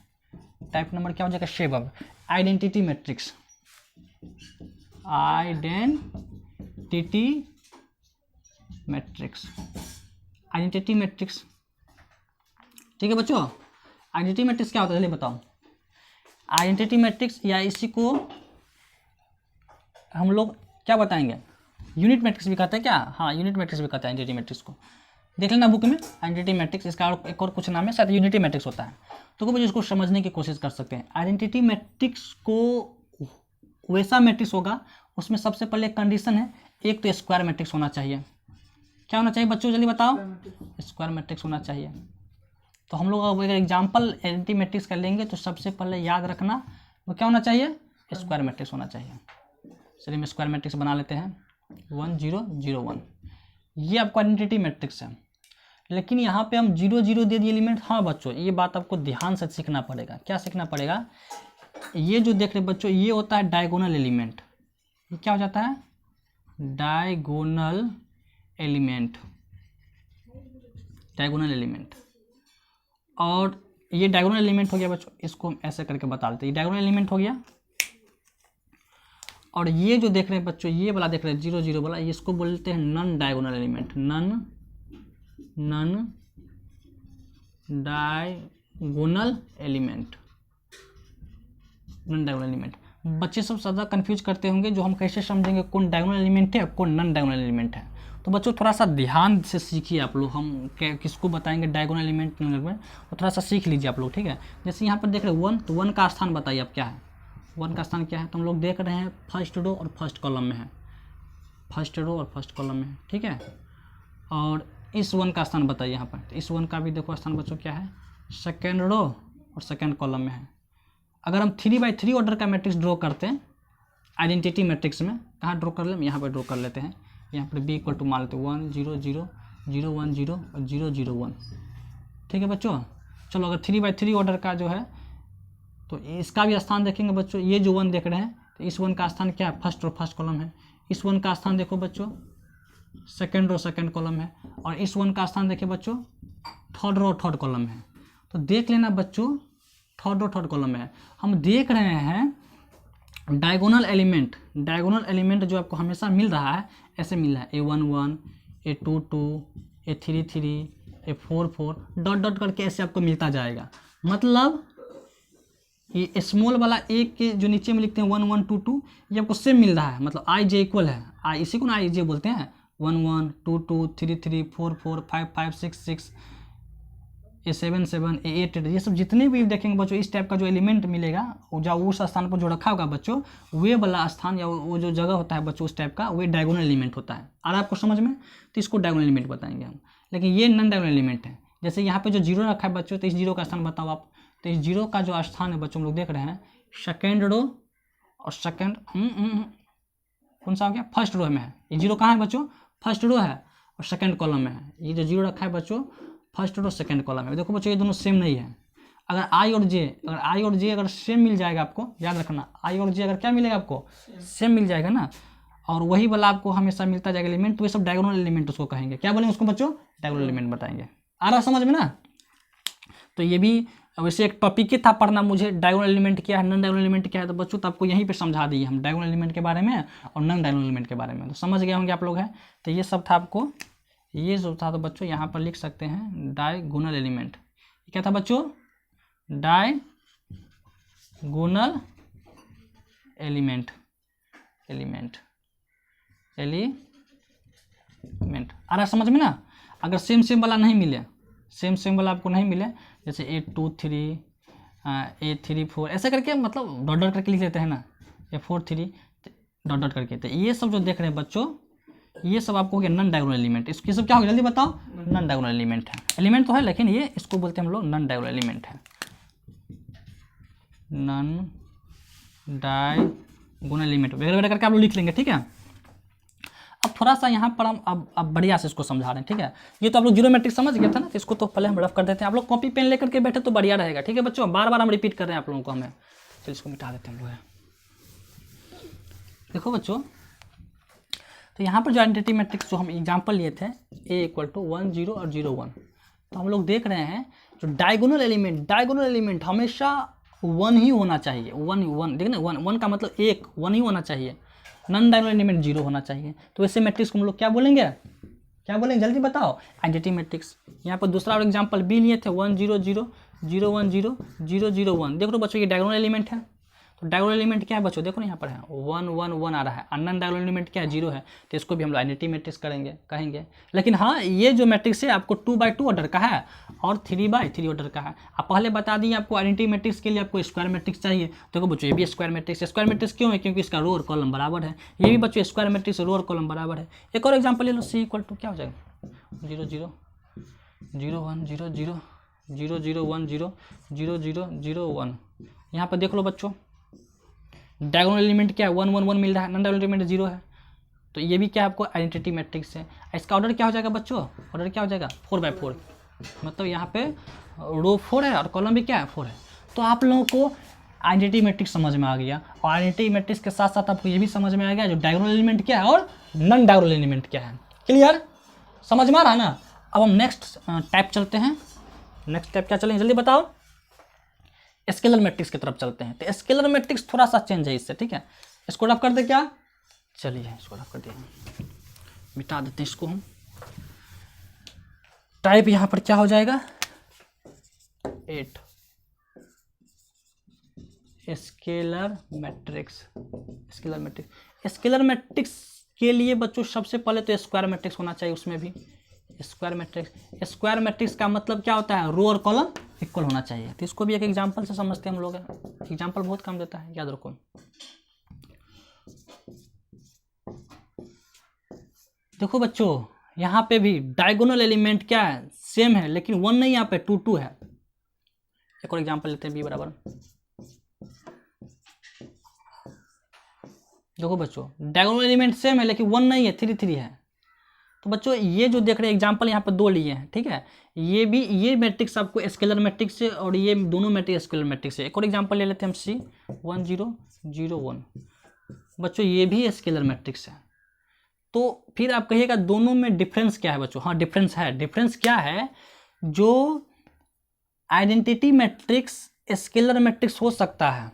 टाइप नंबर क्या हो जाएगा, शेप अब identity matrix, identity matrix, identity matrix, ठीक है बच्चों। आइडेंटिटी मैट्रिक्स क्या होता है चलिए बताओ। आइडेंटिटी मैट्रिक्स या इसी को हम लोग क्या बताएंगे, यूनिट मैट्रिक्स भी कहते हैं क्या, हाँ यूनिट मैट्रिक्स भी कहते हैं आइडेंटिटी मैट्रिक्स को। देख लेना बुक में आइडेंटिटी मैट्रिक्स, इसका एक और कुछ नाम है शायद यूनिटी मैट्रिक्स होता है, तो मुझे इसको समझने की कोशिश कर सकते हैं। आइडेंटिटी मैट्रिक्स को वैसा मैट्रिक्स होगा उसमें सबसे पहले कंडीशन है, एक तो स्क्वायर मैट्रिक्स होना चाहिए। क्या होना चाहिए बच्चों जल्दी बताओ, स्क्वायर मैट्रिक्स होना चाहिए। तो हम लोग अगर एग्जाम्पल आइडेंटिटी मैट्रिक्स का लेंगे तो सबसे पहले याद रखना वो क्या होना चाहिए, स्क्वायर मैट्रिक्स होना चाहिए। चलिए हम स्क्वायर मैट्रिक्स बना लेते हैं 1 0 0 1, ये आपको आइडेंटिटी मैट्रिक्स है। लेकिन यहाँ पे हम 0 0 दे दिए एलिमेंट। हाँ बच्चों ये बात आपको ध्यान से सीखना पड़ेगा। क्या सीखना पड़ेगा, ये जो देख रहे बच्चों ये होता है डायगोनल एलिमेंट। ये क्या हो जाता है, डायगोनल एलिमेंट, डायगोनल एलिमेंट। और ये डायगोनल एलिमेंट हो गया बच्चों, इसको हम ऐसे करके बता देते हैं, ये डायगोनल एलिमेंट हो गया। और ये जो देख रहे हैं बच्चों ये वाला देख रहे हैं 0 0 वाला, इसको बोलते हैं non diagonal element, non diagonal element, non diagonal element. बच्चे सब ज़्यादा कंफ्यूज करते होंगे, जो हम कैसे समझेंगे कौन डायगोनल एलिमेंट है कौन नॉन डायगोनल एलिमेंट है। तो बच्चों थोड़ा सा ध्यान से सीखिए आप लोग, हम किसको बताएंगे डायगोनल एलिमेंट नॉन एलिमेंट, तो थोड़ा सा सीख लीजिए आप लोग, ठीक है। जैसे यहाँ पर देख रहे हैं 1, तो 1 का स्थान बताइए आप क्या है, 1 का स्थान क्या है, तो हम लोग देख रहे हैं फर्स्ट रो और फर्स्ट कॉलम में है, फर्स्ट रो और फर्स्ट कॉलम में है, ठीक है। और इस 1 का स्थान बताइए यहाँ पर, तो इस 1 का भी देखो स्थान बच्चों क्या है, सेकेंड रो और सेकेंड कॉलम में है। अगर हम 3x3 ऑर्डर का मैट्रिक्स ड्रॉ करते हैं आइडेंटिटी मैट्रिक्स में, कहाँ ड्रॉ कर लें, यहाँ पर ड्रॉ कर लेते हैं। यहाँ पर बी इक्वल टू मान लेते हैं 1 0 0 0 1 0 और 0 0 1, ठीक है बच्चों। चलो अगर 3x3 ऑर्डर का जो है, तो इसका भी स्थान देखेंगे बच्चों, ये जो 1 देख रहे हैं, तो इस 1 का स्थान क्या है, फर्स्ट रो फर्स्ट कॉलम है। इस 1 का स्थान देखो बच्चों, सेकेंड रो सेकेंड कॉलम है। और इस 1 का स्थान देखिए बच्चों, थर्ड रो थर्ड कॉलम है। तो देख लेना बच्चों, थर्ड रो थर्ड कॉलम में है। हम देख रहे हैं डायगोनल एलिमेंट जो आपको हमेशा मिल रहा है, ऐसे मिल रहा है A1 1 A2 2 A3 3 A4 4 dot dot करके ऐसे आपको मिलता जाएगा। मतलब ये स्मॉल वाला A के जो नीचे में लिखते हैं 1 1 2 2, ये आपको सेम मिल रहा है, मतलब I J इक्वल है, I इसी को ना I J बोलते हैं, 1 1 2 2 3 3 4 4 5 5 6 6 A7 7 A8 8, ये सब जितने भी देखेंगे बच्चों, इस टाइप का जो एलिमेंट मिलेगा, जो उस स्थान पर जो रखा होगा बच्चों, वे वाला स्थान या वो जो जगह होता है बच्चों उस टाइप का, वे डायगोनल एलिमेंट होता है। और आपको समझ में, तो इसको डायगोनल एलिमेंट बताएंगे हम। लेकिन ये नॉन डायगोनल एलिमेंट है। जैसे यहाँ पे जो 0 रखा है बच्चों, तो इस 0 का स्थान बताओ आप। तो इस 0 का जो स्थान है बच्चों, हम लोग देख रहे हैं सेकेंड रो और सेकेंड कौन सा हो गया, फर्स्ट रो में है। ये 0 कहाँ है बच्चों, फर्स्ट रो है और सेकेंड कॉलम में है। ये जो 0 रखा है बच्चों, फर्स्ट और सेकंड कॉलम है। देखो बच्चों ये दोनों सेम नहीं है। अगर आई और जे अगर सेम मिल जाएगा, आपको याद रखना, आई और जे अगर क्या मिलेगा आपको, सेम मिल जाएगा ना, और वही वाला आपको हमेशा मिलता जाएगा एलिमेंट, तो ये सब डायगोनल एलिमेंट उसको कहेंगे। क्या बोलेंगे उसको बच्चों, डायगोनल एलिमेंट बताएंगे। आ रहा समझ में ना। तो ये भी वैसे एक टॉपिक ही था पढ़ना मुझे, डायगोनल एलिमेंट क्या है नॉन डायगोनल एलिमेंट क्या है। तो बच्चों तो आपको यहीं पे समझा दिए हम डायगोनल एलिमेंट के बारे में और नॉन डायगोनल एलिमेंट के बारे में, तो समझ गए होंगे आप लोग हैं। तो ये सब था आपको, ये जो था, तो बच्चों यहाँ पर लिख सकते हैं डायगोनल एलिमेंट। क्या था बच्चों, डायगोनल एलिमेंट आ रहा समझ में ना। अगर सेम वाला नहीं मिले, सेम वाला आपको नहीं मिले, जैसे A2 3 A3 4 ऐसा करके, मतलब डॉट डॉट करके लिख लेते हैं ना, A4 3 डॉट डॉट करके, तो ये सब जो देख रहे हैं बच्चों, ये सब आपको हो गया नॉन डायगोनल एलिमेंट। इसके सब क्या हो गया जल्दी बताओ, नॉन डायगोनल एलिमेंट है। एलिमेंट तो है लेकिन ये इसको बोलते हैं हम लोग नॉन डायगोनल एलिमेंट है, नॉन डायगोनल एलिमेंट वगैरह करके आप लोग लिख लेंगे, ठीक है। अब थोड़ा सा यहाँ पर हम अब बढ़िया से इसको समझा रहे हैं, ठीक है। ये तो आप लोग ज्योमेट्रिक समझ गए थे ना, तो इसको तो पहले हम रफ कर देते हैं। आप लोग कॉपी पेन लेकर के बैठे तो बढ़िया रहेगा, ठीक है बच्चों। बार बार हम रिपीट कर रहे हैं आप लोगों को, हमें चलिए इसको मिटा देते हैं हम लोग। देखो बच्चों, तो यहाँ पर जो आइडेंटिटी मैट्रिक्स जो हम एग्जाम्पल लिए थे A इक्वल टू 1 0 और 0 1, तो हम लोग देख रहे हैं जो डायगोनल एलिमेंट हमेशा 1 ही होना चाहिए। 1 देख ना, 1 का मतलब 1 ही होना चाहिए। नॉन डायगोनल एलिमेंट 0 होना चाहिए। तो ऐसे मैट्रिक्स को हम लोग क्या बोलेंगे जल्दी बताओ, आइडेंटिटी मैट्रिक्स। यहाँ पर दूसरा और एग्जाम्पल भी लिए थे 1 0 0 0 1 0 0 0 1। देखो बच्चों ये डायगोनल एलिमेंट है। तो डायगोनल एलिमेंट क्या है बच्चों, देखो ना यहाँ पर है 1 1 1 आ रहा है। नॉन डायगोनल एलिमेंट क्या है, 0 है। तो इसको भी हम लोग आइडेंटिटी मैट्रिक्स कहेंगे। लेकिन हाँ, ये जो मैट्रिक्स है आपको 2x2 ऑर्डर का है और 3x3 ऑर्डर का है। आप पहले बता दिए आपको आइडेंटिटी मैट्रिक्स के लिए आपको स्क्वायर मैट्रिक्स चाहिए। तो देखो बच्चों ये भी स्क्वायर मैट्रिक्स क्यों है, क्योंकि इसका रो और कॉलम बराबर है। ये भी बच्चों स्क्वायर मैट्रिक्स रो और कॉलम बराबर है। एक और एग्जाम्पल ले लो, C इक्वल टू क्या हो जाएगा 0 0 0 1 0 0 0 0 1 0 0 0 0 1। यहाँ पर देख लो बच्चों, डायगोनल एलिमेंट क्या है 1 1 1 मिल रहा है, नॉन डायगोनल एलिमेंट 0 है। तो ये भी क्या आपको आइडेंटिटी मैट्रिक्स है। इसका ऑर्डर क्या हो जाएगा बच्चों, ऑर्डर क्या हो जाएगा 4x4, मतलब यहाँ पे रो 4 है और कॉलम भी क्या है 4 है। तो आप लोगों को आइडेंटिटी मैट्रिक्स समझ में आ गया, और आइडेंटिटी मैट्रिक्स के साथ साथ आपको ये भी समझ में आ गया जो डायगोनल एलिमेंट क्या है और नॉन डायगोनल एलिमेंट क्या है। क्लियर, समझ में आ रहा है ना। अब हम नेक्स्ट टाइप चलते हैं। नेक्स्ट टाइप क्या चलेंगे जल्दी बताओ, स्केलर मैट्रिक्स की तरफ चलते हैं। तो स्केलर मैट्रिक्स थोड़ा सा चेंज है इससे, ठीक है। इसको रफ कर दे क्या, चलिए इसको रफ कर दिया, मिटा देते हैं इसको हम। टाइप यहाँ पर क्या हो जाएगा 8 scalar matrix. Scalar matrix, scalar matrix के लिए बच्चों सबसे पहले तो स्क्वायर मैट्रिक्स होना चाहिए, उसमें भी स्क्वायर मैट्रिक्स। स्क्वायर मैट्रिक्स का मतलब क्या होता है, रो और कॉलम इक्वल होना चाहिए। तो इसको भी एक एग्जांपल से समझते हैं हम लोग, एग्जांपल बहुत काम देता है, याद रखो। देखो बच्चों यहाँ पे भी डायगोनल एलिमेंट क्या है, सेम है, लेकिन 1 नहीं, यहाँ पे 2 2 है। एक और एग्जांपल लेते हैं, b बराबर, देखो बच्चों डायगोनल एलिमेंट सेम है लेकिन 1 नहीं है, 3 3 है। तो बच्चों ये जो देख रहे हैं एग्जांपल यहाँ पर 2 लिए हैं, ठीक है। ये भी, ये मैट्रिक्स आपको स्केलर मैट्रिक्स से, और ये दोनों मैट्रिक्स स्केलर मैट्रिक्स से। एक और एग्जांपल ले लेते हैं हम, C 1 0 0 1। बच्चों ये भी स्केलर मैट्रिक्स है। तो फिर आप कहिएगा दोनों में डिफरेंस क्या है बच्चों। हाँ डिफरेंस है। डिफरेंस क्या है, जो आइडेंटिटी मैट्रिक्स स्केलर मैट्रिक्स हो सकता है,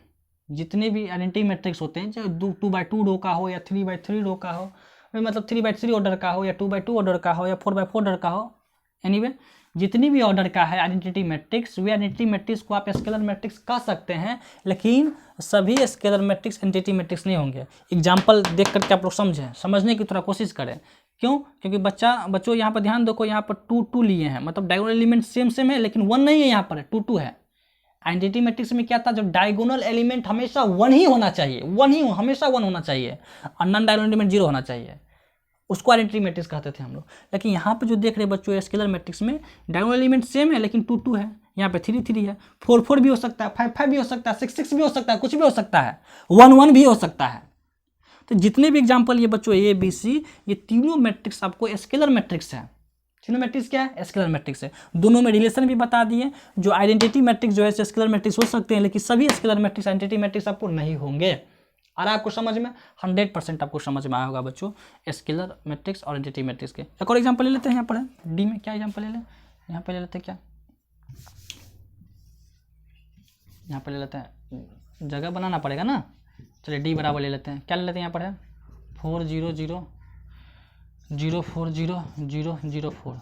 जितने भी आइडेंटिटी मैट्रिक्स होते हैं, चाहे 2x2 रो का हो या 3x3 रो का हो, मतलब 3x3 ऑर्डर का हो या 2x2 ऑर्डर का हो या 4x4 ऑर्डर का हो, एनीवे जितनी भी ऑर्डर का है आइडेंटिटी मैट्रिक्स, वे आइडेंटिटी मैट्रिक्स को आप स्केलर मैट्रिक्स कह सकते हैं, लेकिन सभी स्केलर मैट्रिक्स आइडेंटिटी मैट्रिक्स नहीं होंगे। एग्जाम्पल देख करके आप लोग समझें, समझने की थोड़ा कोशिश करें। क्यों? क्योंकि बच्चों यहाँ पर ध्यान देखो, यहाँ पर 2 2 लिए हैं, मतलब डायगोनल एलिमेंट सेम है, लेकिन 1 नहीं है, यहाँ पर 2 2 है। आइडेंटिटी मैट्रिक्स में क्या था, जब डायगोनल एलिमेंट हमेशा 1 ही होना चाहिए, 1 ही हमेशा 1 होना चाहिए, और नॉन डायगोनल एलिमेंट 0 होना चाहिए, उसको आइडेंटिटी मैट्रिक्स कहते थे हम लोग। लेकिन यहाँ पे जो देख रहे हैं बच्चों स्केलर मैट्रिक्स में डायगोनल एलिमेंट सेम है लेकिन 2 2 है, यहाँ पे 3 3 है, 4 4 भी हो सकता है, 5 5 भी हो सकता है, 6 6 भी हो सकता है, कुछ भी हो सकता है, 1 1 भी हो सकता है। तो जितने भी एग्जाम्पल ये बच्चों A B C, ये तीनों मैट्रिक्स आपको स्केलर मैट्रिक्स है। तीनों मैट्रिक्स क्या है, स्केलर मैट्रिक्स है। दोनों में रिलेशन भी बता दिए। जो आइडेंटिटी मैट्रिक्स जो है स्केलर मैट्रिक्स हो सकते हैं, लेकिन सभी स्केलर मैट्रिक्स आइडेंटिटी मैट्रिक्स आपको नहीं होंगे। और आपको समझ में 100% आपको समझ में आया होगा बच्चों स्केलर मैट्रिक्स और आइडेंटिटी मैट्रिक्स के। एक और एग्जांपल ले लेते हैं, यहाँ पर है डी में, क्या एग्जांपल ले लें, यहाँ पे ले लेते हैं, क्या यहाँ पे ले लेते हैं, जगह बनाना पड़ेगा ना। चलिए डी बराबर ले लेते हैं, क्या ले लेते हैं, यहाँ पर है 4 0 0 0 4 0 0 0 4।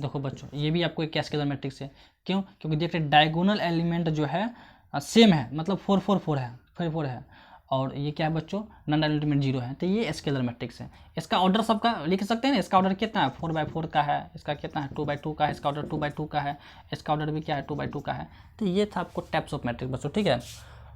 देखो बच्चों ये भी आपको एक स्केलर मैट्रिक्स है। क्यों? क्योंकि देख रहे डायगोनल एलिमेंट जो है सेम है, मतलब 4 4 4 है, 4 4 है, और ये क्या है बच्चों, नॉन डायगोनल एलिमेंट 0 है। तो ये स्केलर मैट्रिक्स है। इसका ऑर्डर सबका लिख सकते हैं ना, इसका ऑर्डर कितना है, 4x4 का है, इसका कितना है 2x2 का है, इसका ऑर्डर 2x2 का है, इसका ऑर्डर भी क्या है 2x2 का है। तो ये था आपको टाइप्स ऑफ मैट्रिक्स बच्चों, ठीक है।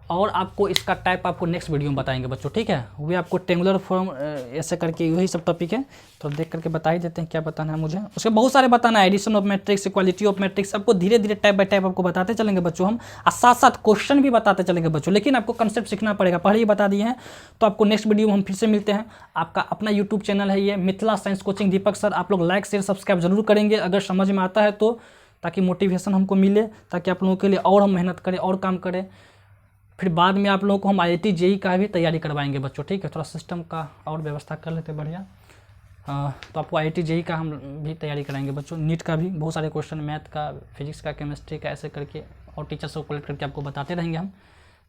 और आपको इसका टाइप आपको नेक्स्ट वीडियो में बताएंगे बच्चों, ठीक है। वे आपको टेंगुलर फॉर्म ऐसे करके यही सब टॉपिक है, तो देख करके बता ही देते हैं क्या बताना है मुझे। उसके बहुत सारे बताना है, addition of matrix, equality of matrix, आपको धीरे धीरे टाइप बाय टाइप आपको बताते चलेंगे बच्चों हम, और साथ साथ क्वेश्चन भी बताते चलेंगे बच्चों। लेकिन आपको कंसेप्ट सीखना पड़ेगा, पहले ही बता दिए हैं। तो आपको नेक्स्ट वीडियो में हम फिर से मिलते हैं। आपका अपना यूट्यूब चैनल है ये मिथिला साइंस कोचिंग दीपक सर। आप लोग लाइक शेयर सब्सक्राइब जरूर करेंगे अगर समझ में आता है तो, ताकि मोटिवेशन हमको मिले, ताकि आप लोगों के लिए और हम मेहनत करें और काम करें। फिर बाद में आप लोगों को हम IIT JEE का भी तैयारी करवाएंगे बच्चों, ठीक है। थोड़ा सिस्टम का और व्यवस्था कर लेते बढ़िया। तो आपको IIT JEE का हम भी तैयारी कराएंगे बच्चों, नीट का भी बहुत सारे क्वेश्चन, मैथ का, फिजिक्स का, केमिस्ट्री का, ऐसे करके, और टीचर्स को कलेक्ट करके आपको बताते रहेंगे हम।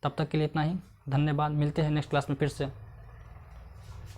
तब तक के लिए इतना ही, धन्यवाद। मिलते हैं नेक्स्ट क्लास में फिर से।